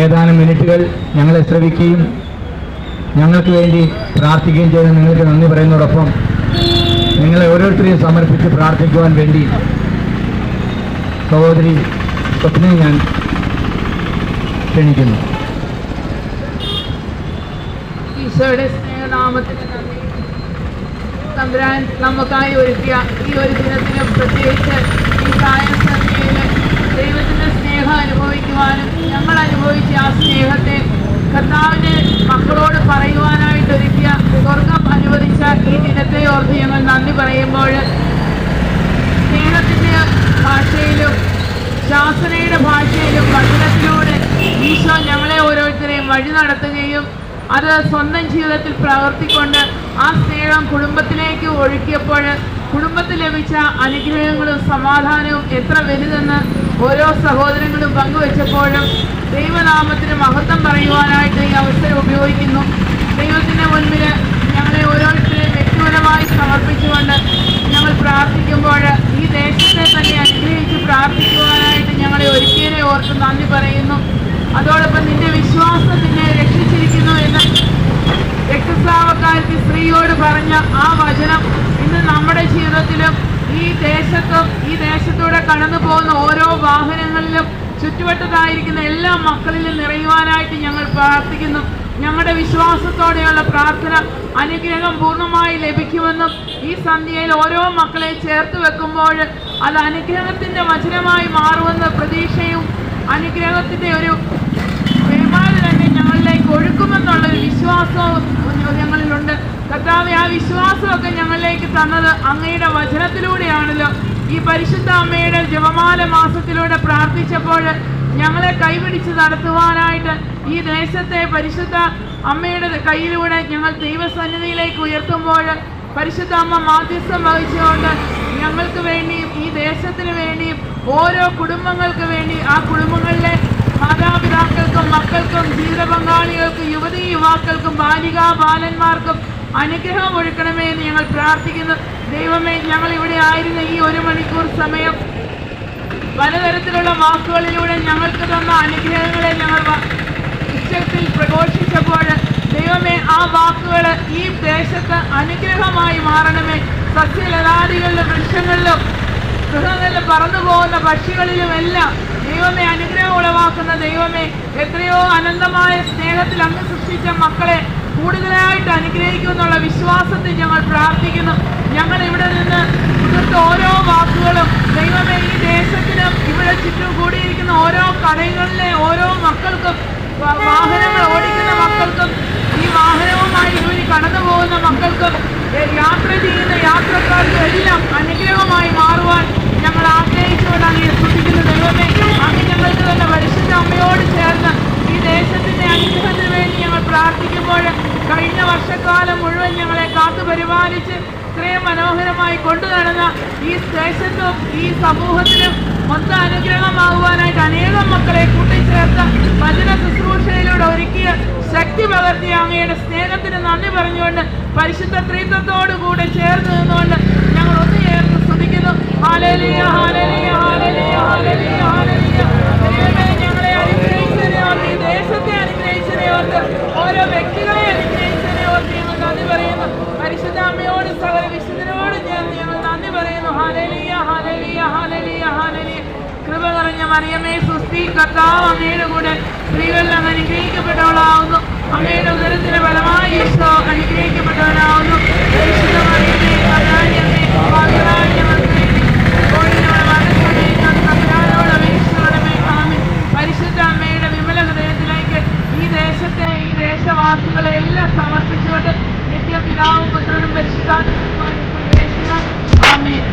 ഏതാനും മിനിറ്റുകൾ ഞങ്ങളെ ശ്രവിക്കുകയും ഞങ്ങൾക്ക് വേണ്ടി പ്രാർത്ഥിക്കുകയും ചെയ്ത് നിങ്ങൾക്ക് നന്ദി പറയുന്നതോടൊപ്പം നിങ്ങളെ ഓരോരുത്തരെയും സമർപ്പിച്ച് പ്രാർത്ഥിക്കുവാൻ വേണ്ടി സഹോദരി സ്വപ്നയെ ഞാൻ ക്ഷണിക്കുന്നു. ഈശോയുടെ സ്നേഹനാമത്തിന് നന്ദി. തമ്പുരാൻ നമുക്കായി ഒരുക്കിയ ഈ ഒരു ദിനത്തിലും പ്രത്യേകിച്ച് ഈ സായസന്ധ്യയിൽ ദൈവത്തിൻ്റെ സ്നേഹം അനുഭവിക്കുവാനും ഞങ്ങൾ അനുഭവിച്ച ആ സ്നേഹത്തെ കർത്താവിൻ്റെ മക്കളോട് പറയുവാനായിട്ട് ഒരുക്കിയ സ്വർഗം അനുവദിച്ച ഈ ദിനത്തെ ഓർത്ത് ഞങ്ങൾ നന്ദി പറയുമ്പോൾ സ്നേഹത്തിൻ്റെ ഭാഷയിലും ശാസനയുടെ ഭാഷയിലും വചനത്തിലൂടെ ഈശോ ഞങ്ങളെ ഓരോരുത്തരെയും വഴി നടത്തുകയും അത് സ്വന്തം ജീവിതത്തിൽ പ്രവർത്തിക്കൊണ്ട് ആ സ്നേഹം കുടുംബത്തിലേക്ക് ഒഴുക്കിയപ്പോൾ കുടുംബത്തിൽ ലഭിച്ച അനുഗ്രഹങ്ങളും സമാധാനവും എത്ര വലുതെന്ന് ഓരോ സഹോദരങ്ങളും പങ്കുവെച്ചപ്പോഴും ദൈവനാമത്തിന് മഹത്വം പറയുവാനായിട്ട് ഈ അവസരം ഉപയോഗിക്കുന്നു. ദൈവത്തിൻ്റെ മുൻപിൽ ഞങ്ങളെ ഓരോരുത്തരെയും വ്യക്തിപരമായി സമർപ്പിച്ചുകൊണ്ട് ഞങ്ങൾ പ്രാർത്ഥിക്കുമ്പോൾ ഈ ദേശത്തെ തന്നെ അനുഗ്രഹിച്ച് പ്രാർത്ഥിക്കുവാനായിട്ട് ഞങ്ങളെ ഒരുക്കിയതിനെ ഓർത്ത് നന്ദി പറയുന്നു. അതോടൊപ്പം നിന്റെ വിശ്വാസം നിന്നെ രക്ഷിച്ചിരിക്കുന്നു എന്ന് രക്തസ്രാവക്കാരത്തി സ്ത്രീയോട് പറഞ്ഞ ആ വചനം ഇന്ന് നമ്മുടെ ജീവിതത്തിലും ഈ ദേശത്തും ഈ ദേശത്തൂടെ കടന്നു പോകുന്ന ഓരോ വാഹനങ്ങളിലും ചുറ്റുവട്ടത്തായിരിക്കുന്ന എല്ലാ മക്കളിലും നിറയുവാനായിട്ട് ഞങ്ങൾ പ്രാർത്ഥിക്കുന്നു. ഞങ്ങളുടെ വിശ്വാസത്തോടെയുള്ള പ്രാർത്ഥന അനുഗ്രഹം പൂർണ്ണമായി ലഭിക്കുമെന്നും ഈ സന്ധ്യയിൽ ഓരോ മക്കളെ ചേർത്ത് വെക്കുമ്പോൾ അത് അനുഗ്രഹത്തിൻ്റെ വചനമായി മാറുമെന്ന പ്രതീക്ഷയും അനുഗ്രഹത്തിൻ്റെ ഒരു പെരുമാറി തന്നെ ഞങ്ങളിലേക്ക് ഒഴുക്കുമെന്നുള്ളൊരു വിശ്വാസവും ഞങ്ങളിലുണ്ട്. കർത്താവേ, ആ വിശ്വാസമൊക്കെ ഞങ്ങളിലേക്ക് തന്നത് അങ്ങയുടെ വചനത്തിലൂടെയാണല്ലോ. ഈ പരിശുദ്ധ അമ്മയുടെ ജപമാല മാസത്തിലൂടെ പ്രാർത്ഥിച്ചപ്പോൾ ഞങ്ങളെ കൈപിടിച്ച് നടത്തുവാനായിട്ട് ഈ ദേശത്തെ പരിശുദ്ധ അമ്മയുടെ കയ്യിലൂടെ ഞങ്ങൾ ദൈവസന്നിധിയിലേക്ക് ഉയർത്തുമ്പോൾ പരിശുദ്ധ അമ്മ മാധ്യസ്ഥം വഹിച്ചുകൊണ്ട് ഞങ്ങൾക്ക് വേണ്ടിയും ഈ ദേശത്തിന് വേണ്ടിയും ഓരോ കുടുംബങ്ങൾക്ക് വേണ്ടി ആ കുടുംബങ്ങളിലെ മാതാപിതാക്കൾക്കും മക്കൾക്കും ജീവിത പങ്കാളികൾക്കും യുവതീ യുവാക്കൾക്കും ബാലികാ ബാലന്മാർക്കും അനുഗ്രഹം ഒഴുക്കണമേ എന്ന് ഞങ്ങൾ പ്രാർത്ഥിക്കുന്നു. ദൈവമേ, ഞങ്ങൾ ഇവിടെ ആയിരുന്ന ഈ 1 മണിക്കൂർ സമയം പലതരത്തിലുള്ള വാക്കുകളിലൂടെ ഞങ്ങൾക്ക് തന്ന അനുഗ്രഹങ്ങളെ ഞങ്ങൾ ഉച്ചത്തിൽ പ്രഘോഷിച്ചപ്പോൾ ദൈവമേ, ആ വാക്കുകൾ ഈ ദേശത്ത് അനുഗ്രഹമായി മാറണമേ. സസ്യലതാദികളിലും വൃക്ഷങ്ങളിലും ഗൃഹങ്ങളിലും പറന്നു പോകുന്ന പക്ഷികളിലുമെല്ലാം ദൈവമേ അനുഗ്രഹം ഉളവാക്കുന്ന ദൈവമേ, എത്രയോ അനന്തമായ സ്നേഹത്തിൽ അങ്ങ് സൃഷ്ടിച്ച മക്കളെ കൂടുതലായിട്ട് അനുഗ്രഹിക്കുമെന്നുള്ള വിശ്വാസത്തിൽ ഞങ്ങൾ പ്രാർത്ഥിക്കുന്നു. ഞങ്ങൾ ഇവിടെ നിന്ന് ഇവിടുത്തെ ഓരോ വാക്കുകളും ദൈവമേ ഈ ദേശത്തിനും ഇവിടെ ചുറ്റും കൂടിയിരിക്കുന്ന ഓരോ കടകളിലെ ഓരോ മക്കൾക്കും വാഹനങ്ങൾ ഓടിക്കുന്ന മക്കൾക്കും ഈ വാഹനവുമായി ഇതുവഴി കടന്നു പോകുന്ന മക്കൾക്കും യാത്ര ചെയ്യുന്ന യാത്രക്കാർക്കും എല്ലാം അനുഗ്രഹമായി മാറുവാൻ ഞങ്ങൾ ആഗ്രഹിച്ചുകൊണ്ടാണ് ഈ സ്തുതിക്കുന്ന ദൈവമേ. അങ്ങ് ഞങ്ങൾക്ക് തന്നെ പരിശുദ്ധ അമ്മയോട് ചേർന്ന് ഈ ദേശത്തിൻ്റെ അനുഗ്രഹത്തിന് വേണ്ടി ഞങ്ങൾ പ്രാർത്ഥിക്കുമ്പോൾ കഴിഞ്ഞ വർഷക്കാലം മുഴുവൻ ഞങ്ങളെ കാത്തു പരിപാലിച്ച് ഇത്രയും മനോഹരമായി കൊണ്ടു നടന്ന ഈ ദേശത്തും ഈ സമൂഹത്തിനും മൊത്തം അനുഗ്രഹമാകുവാനായിട്ട് അനേകം മക്കളെ കൂട്ടിച്ചേർത്ത് വചന ശുശ്രൂഷയിലൂടെ ഒരുക്കിയ ശക്തി പകർത്തിയ അങ്ങയുടെ സ്നേഹത്തിന് നന്ദി പറഞ്ഞുകൊണ്ട് പരിശുദ്ധ ത്രിത്വത്തോടു കൂടെ ചേർന്ന് നിന്നുകൊണ്ട് ഞങ്ങൾ ഒന്ന് ചേർന്ന് സ്തുതിക്കുന്നു. Hallelujah, hallelujah, hallelujah, hallelujah, hallelujah. ദൈവമേ, ഞങ്ങളെ അനുഗ്രഹിച്ചതിനെ ഓർത്ത്, ഈ ദേശത്തെ അനുഗ്രഹിച്ചതിനെ ഓർത്ത്, ഓരോ വ്യക്തികളെ അനുഗ്രഹിച്ചതിനെ ഓർത്ത് ഞങ്ങൾ നന്ദി പറയുന്നു. പരിശുദ്ധ അമ്മയോട് സകല വിശുദ്ധരോട് ചേർന്ന് ഞങ്ങൾ നന്ദി പറയുന്നു. Hallelujah, hallelujah, hallelujah, hallelujah. കൃപ നിറഞ്ഞ മറിയമേ സുസ്തി, കർത്താവ് അങ്ങയുടെ കൂടെ സ്ത്രീകളിൽ അങ്ങ് അനുഗ്രഹിക്കപ്പെട്ടവളാവുന്നു. അങ്ങയുടെ ഉദരത്തിന് ഫലമായി ഈശോ അനുഗ്രഹിക്കപ്പെട്ടവനാവുന്നു. പരിശുദ്ധ മറിയമേ കർത്താവിന്റെ പാപികളായ ഞങ്ങൾക്ക് വേണ്ടി ഇപ്പോഴും ഞങ്ങളുടെ മരണസമയത്തും തമ്പുരാനോട് അപേക്ഷിച്ചുകൊള്ളണമേ. ആമേൻ. പരിശുദ്ധ അമ്മയുടെ വിമല ഹൃദയത്തിലേക്ക് ഈ ദേശത്തെ ഈ ദേശവാസികളെ എല്ലാം സമർപ്പിച്ചുകൊണ്ട് നിത്യപിതാവും പുത്രനും പരിശുദ്ധാത്മാവുമായി ആമേൻ.